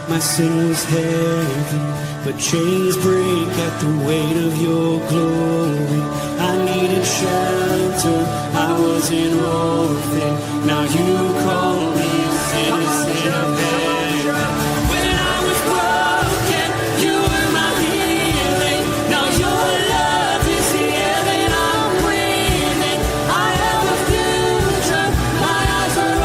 My sin was heavy, but chains break at the weight of your glory. I needed shelter, I was an orphan. Now you call me citizen of heaven. When I was broken, you were my healing. Now your love is the air that I'm breathing. I have a future, my eyes are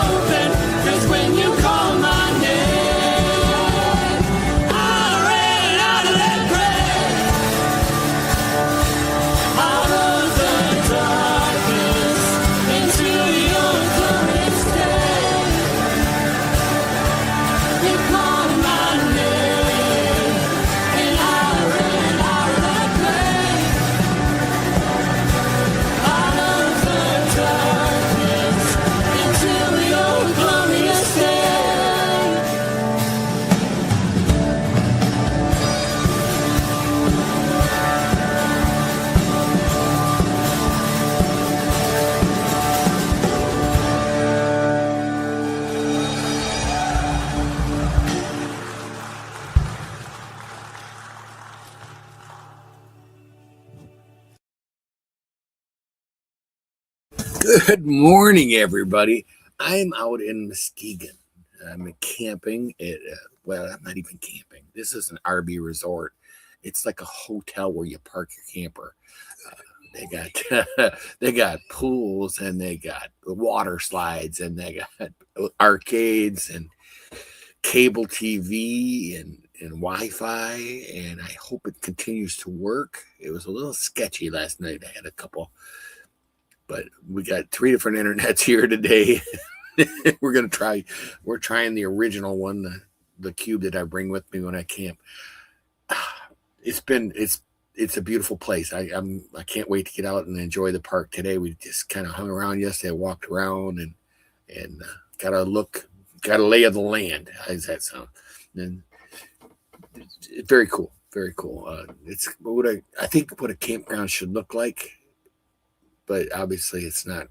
open, 'cause when you call my name, Good morning, everybody. I'm out in Muskegon. I'm camping at, well, I'm not even camping. This is an RV resort. It's like a hotel where you park your camper. They got they got pools and they got water slides and they got arcades and cable TV and Wi-Fi, and I hope it continues to work. It was a little sketchy last night. I had a couple, but we got 3 different internets here today. We're trying the original one, the cube that I bring with me when I camp. It's a beautiful place. I can't wait to get out and enjoy the park today. We just kind of hung around yesterday, walked around and got a lay of the land. How does that sound? And it's very cool, very cool. It's what I think what a campground should look like, but obviously it's not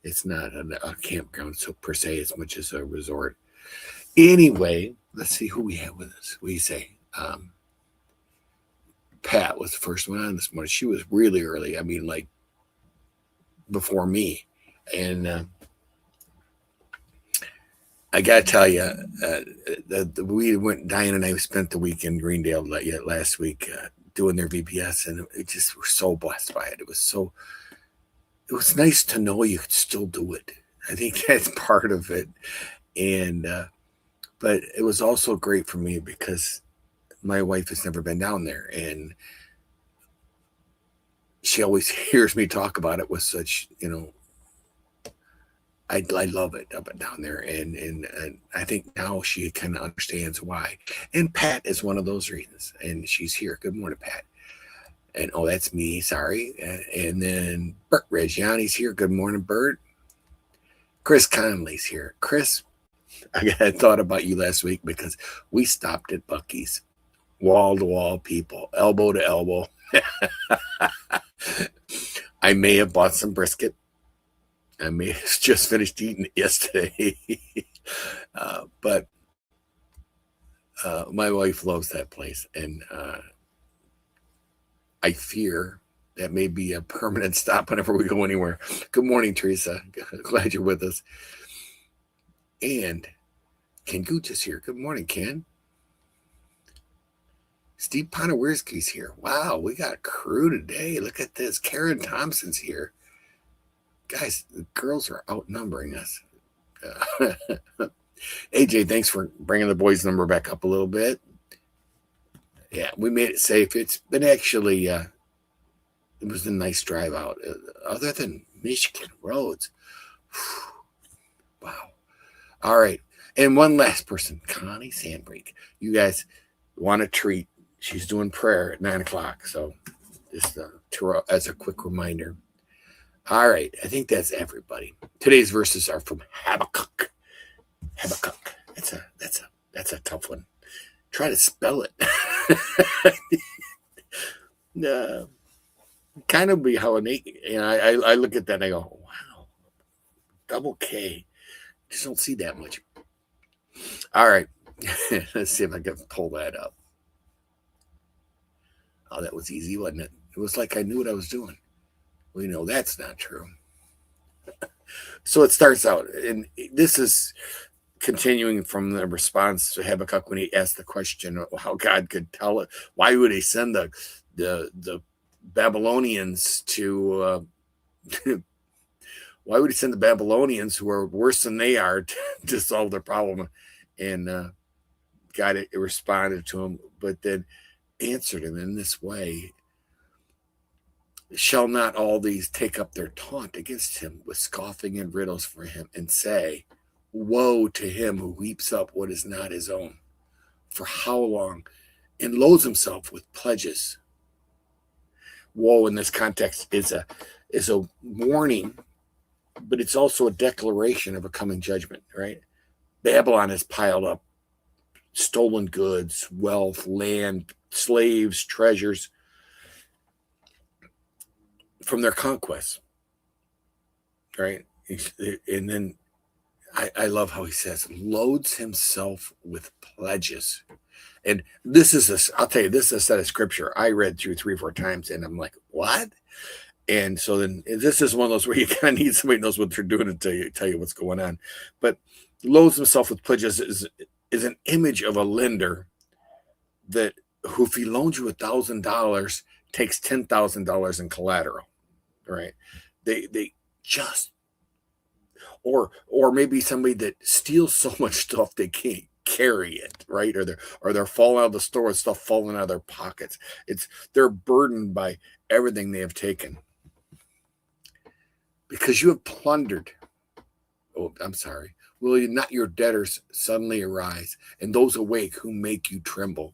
a campground so per se as much as a resort. Anyway, let's see who we have with us. What do you say? Pat was the first one on this morning. She was really early. I mean, like before me. And I got to tell you, Diane and I spent the week in Greendale last week doing their VPS, and it just, we're so blessed by it. It was nice to know you could still do it. I think that's part of it. And, but it was also great for me because my wife has never been down there, and she always hears me talk about it with such, I love it up and down there, and I think now she kind of understands why. And Pat is one of those reasons, and she's here. Good morning, Pat. And oh, that's me. Sorry. And then Bert Reggiani's here. Good morning, Bert. Chris Conley's here. Chris, I thought about you last week because we stopped at Buc-ee's, wall to wall people, elbow to elbow. I may have bought some brisket. I may have just finished eating it yesterday. But my wife loves that place. And I fear that may be a permanent stop whenever we go anywhere. Good morning, Teresa. Glad you're with us. And Ken Gooch is here. Good morning, Ken. Steve Ponowirsky's here. Wow, we got a crew today. Look at this. Karen Thompson's here. Guys, the girls are outnumbering us. AJ, thanks for bringing the boys' number back up a little bit. Yeah, we made it safe. It's been actually, it was a nice drive out. Other than Michigan roads. Wow. All right. And one last person, Connie Sandbrink. You guys want a treat. She's doing prayer at 9 o'clock. So just as a quick reminder. All right, I think that's everybody. Today's verses are from Habakkuk. Habakkuk. That's a tough one. Try to spell it. Kind of be how I look at that and I go, wow, double K. Just don't see that much. All right, let's see if I can pull that up. Oh, that was easy, wasn't it? It was like I knew what I was doing. We know that's not true. So it starts out, and this is continuing from the response to Habakkuk when he asked the question of how God could tell it. Why would he send the Babylonians to? Why would he send the Babylonians, who are worse than they are, to solve their problem? And God responded to him, but then answered him in this way. Shall not all these take up their taunt against him with scoffing and riddles for him, and say, woe to him who heaps up what is not his own? For how long? And loads himself with pledges. Woe in this context is a warning, but it's also a declaration of a coming judgment, right? Babylon has piled up stolen goods, wealth, land, slaves, treasures from their conquests, right? And then I love how he says, loads himself with pledges. And I'll tell you, this is a set of scripture I read through 3 or 4 times, and I'm like, what? And so then this is one of those where you kind of need somebody who knows what they're doing to tell you what's going on. But loads himself with pledges is an image of a lender that who, if he loans you $1,000, takes $10,000 in collateral, right? They just or maybe somebody that steals so much stuff they can't carry it, right? They're falling out of the store with stuff falling out of their pockets. They're burdened by everything they have taken. Because you have plundered. Oh, I'm sorry. Will you not your debtors suddenly arise, and those awake who make you tremble,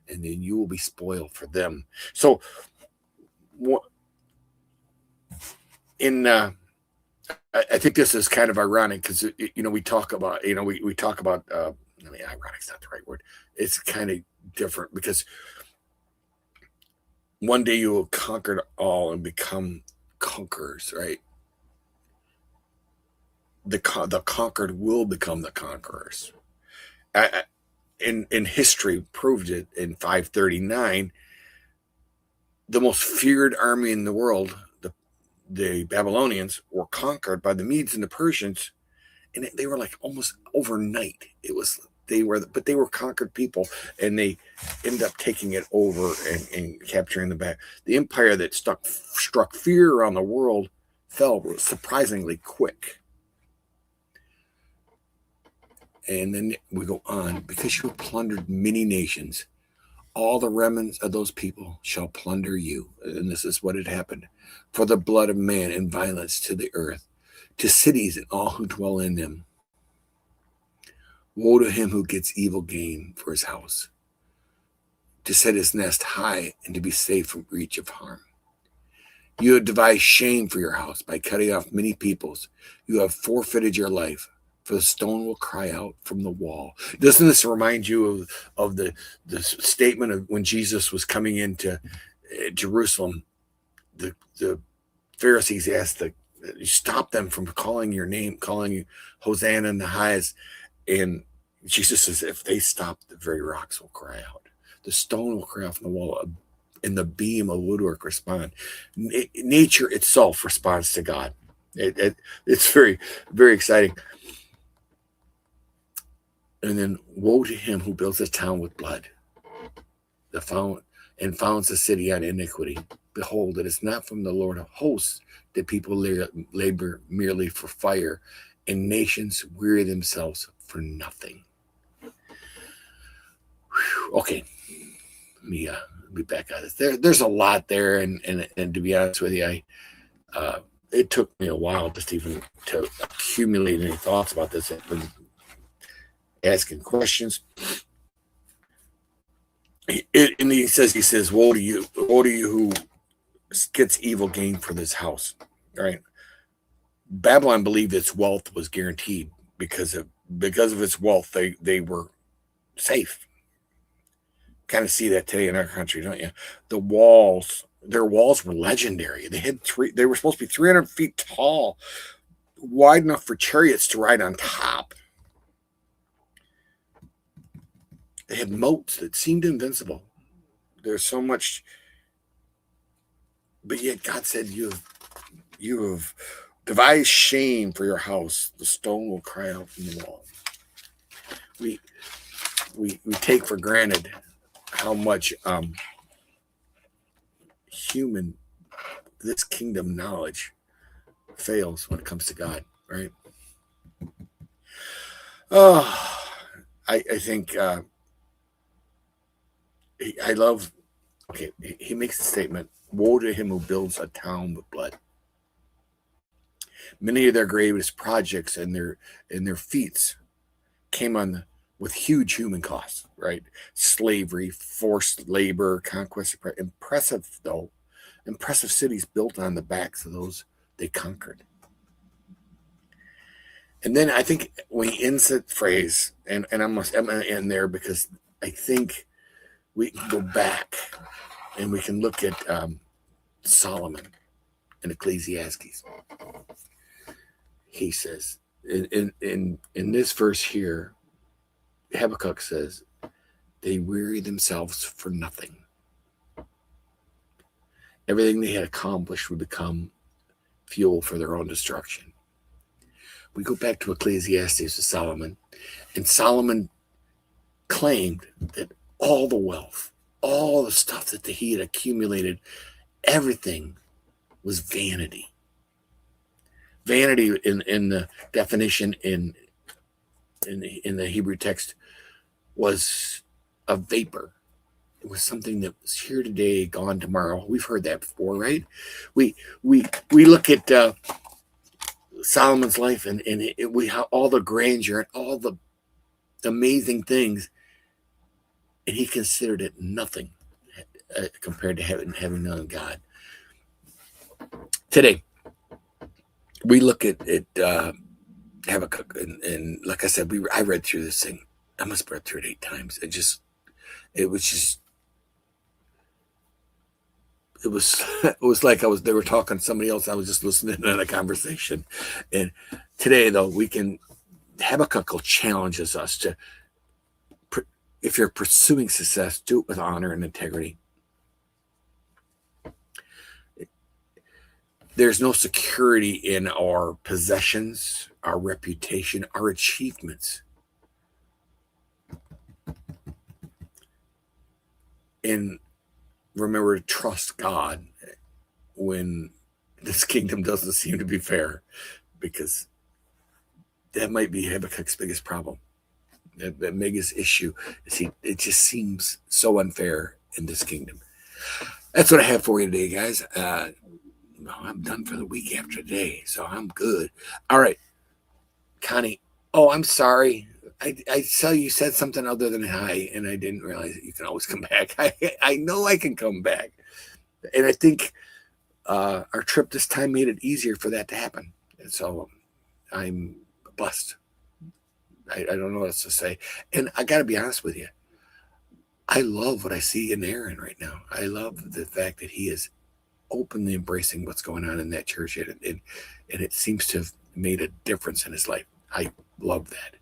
and then you will be spoiled for them. So, I think this is kind of ironic because we talk about we talk about ironic's not the right word. It's kind of different because one day you will conquer all and become conquerors, right? The conquered will become the conquerors. In history proved it in 539. The most feared army in the world, the Babylonians, were conquered by the Medes and the Persians, and they were like almost overnight. They were conquered people, and they ended up taking it over and capturing the back. The empire that struck fear around the world fell surprisingly quick. And then we go on, because you have plundered many nations, all the remnants of those people shall plunder you. And this is what had happened. For the blood of man and violence to the earth, to cities and all who dwell in them. Woe to him who gets evil gain for his house, to set his nest high and to be safe from reach of harm. You have devised shame for your house by cutting off many peoples. You have forfeited your life, for the stone will cry out from the wall. Doesn't this remind you of the statement of when Jesus was coming into Jerusalem? The Pharisees asked stop them from calling your name, calling you Hosanna in the highest. And Jesus says, if they stop, the very rocks will cry out. The stone will cry out from the wall, and the beam of woodwork respond. Nature itself responds to God. It's very, very exciting. And then, woe to him who builds a town with blood, and founds a city on iniquity. Behold, it is not from the Lord of hosts that people labor merely for fire, and nations weary themselves for nothing. Whew, okay, let me be back at this. There's a lot there, and to be honest with you, it took me a while just even to accumulate any thoughts about this. I've been asking questions. And he says, woe to you who gets evil gain for this house. All right. Babylon believed its wealth was guaranteed because of its wealth. They were safe. Kind of see that today in our country, don't you? Their walls were legendary. They were supposed to be 300 feet tall, wide enough for chariots to ride on top. They had moats that seemed invincible. There's so much, but yet God said, you have devised shame for your house. The stone will cry out from the wall. We take for granted how much human this kingdom knowledge fails when it comes to God, right? Oh, I think I love. Okay, he makes a statement: "Woe to him who builds a town with blood." Many of their greatest projects and their feats came on with huge human costs, right? Slavery, forced labor, conquest. Impressive cities built on the backs of those they conquered. And then I think when he ends that phrase, and I'm going to end there because I think we can go back and we can look at Solomon in Ecclesiastes. He says, in this verse here, Habakkuk says, they weary themselves for nothing. everything they had accomplished would become fuel for their own destruction. We go back to Ecclesiastes with Solomon, and Solomon claimed that all the wealth, all the stuff that he had accumulated, everything was vanity. Vanity in the definition in the Hebrew text was a vapor. It was something that was here today, gone tomorrow. We've heard that before, right? We look at Solomon's life and we have all the grandeur and all the amazing things, and he considered it nothing compared to having known God. Today, we look at Habakkuk, and like I said, I read through this thing. I must have read through it 8 times. It was like they were talking to somebody else. I was just listening to a conversation. And today, though, Habakkuk challenges us to, if you're pursuing success, do it with honor and integrity. There's no security in our possessions, our reputation, our achievements. And remember to trust God when this kingdom doesn't seem to be fair, because that might be Habakkuk's biggest problem. That biggest issue is it just seems so unfair in this kingdom. That's what I have for you today, guys. I'm done for the week after today, so I'm good. All right, Connie. Oh, I'm sorry. I saw you said something other than hi, and I didn't realize that you can always come back. I know I can come back. And I think our trip this time made it easier for that to happen. And so I'm blessed. I don't know what else to say. And I got to be honest with you. I love what I see in Aaron right now. I love the fact that he is openly embracing what's going on in that church. And it seems to have made a difference in his life. I love that.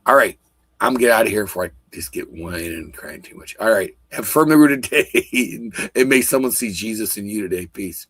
All right. I'm going to get out of here before I just get whining and crying too much. All right. Have a firmly rooted day. And may someone see Jesus in you today. Peace.